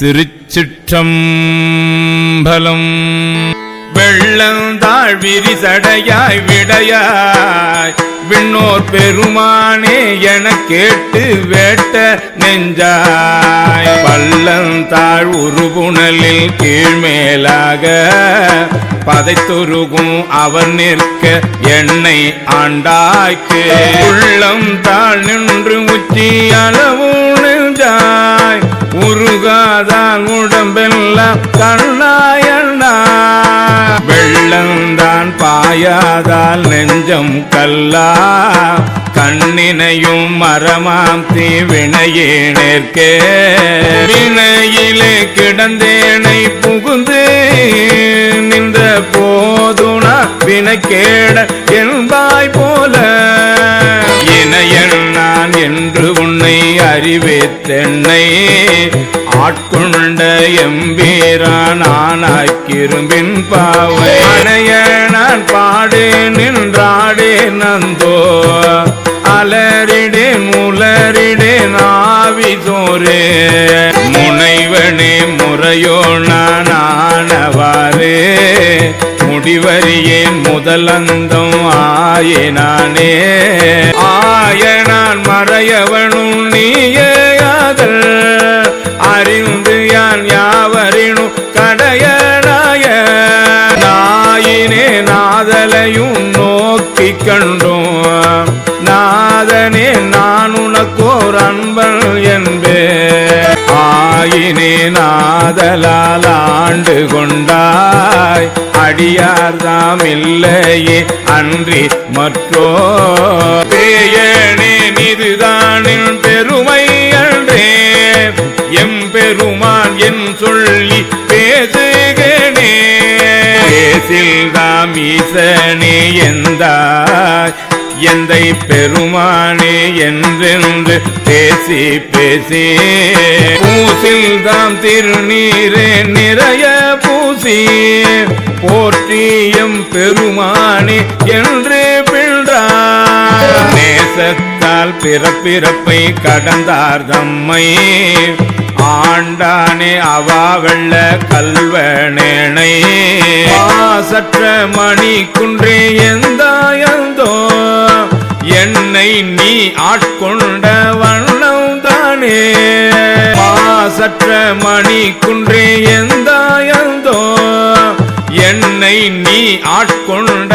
திருச்சிற்றம்பலம். வெள்ளந்தாழ் விரிசடையாய் விடையாய் விண்ணோர் பெருமானே என கேட்டு வேட்ட நெஞ்சாய் பள்ளந்தாழ் உருபுணலில் கீழ்மேலாக பதைத்துருகும் அவர் நிற்க என்னை ஆண்டாய்க்கு உள்ளம் தாழ் நின்று உச்சி அளவு நெஞ்சாய் உருகாதான் உடம்பெல்லாம் கண்ணாயண்ணா வெள்ளந்தான் பாயாதால் நெஞ்சம் கல்லா கண்ணினையும் மரமாம் தீவினையே நேர்க்கே வினையிலே கிடந்தேனை புகுந்து நின்ற போதுனா வினை கேட என்பாய் போல இணையன் நான் என்று உன்னை அறிவேத்தென்னை ஆட்கொண்ட எம்பீரான் ஆனாக்கிரும்பின் பாவை அணைய நான் பாடே நின்றாடே நந்தோ அலரிடேன் முலரிடேன் ஆவி சோரே முனைவனே முறையோ நான் ஆனவாறு முடிவறியேன் முதலந்தம் ஆயினானே ஆயனான் மறையவனும் நீயாதல் அறிந்து யான் யாவரினும் கடையனாய நாயினே நாதலையும் நோக்கி கண்டோம் நாதனே நான் உனக்கோர் அன்பன் என்பே ஆயினே நாதலால் ஆண்டு கொண்டாய் அடியார்தாம் இல்லையே அன்றி மற்றோ பேயனே நிதுதானின் பெருமை அன்றே எம்பெருமான் என் சொல்லி பேசுகனே பேசில்தாம் ஈசனே எந்தாய் எந்தை பெருமானே என்றென்று பேசி பேசி பூசில்தாம் திருநீரே நிறைய பூசி போற்றியம் பெருமானே என்று பிழ்றார் நேசத்தால் பிறப்பிறப்பை கடந்தார் தம்மை ஆண்டானே அவா வெள்ள கல்வனேனை சற்ற மணி குன்றே எந்தாயந்தோ என்னை நீ ஆட்கொண்ட வண்ணம் தானே சற்ற மணி குன்றே எந்தாயந்தோ என்னை நீ ஆட்கொண்ட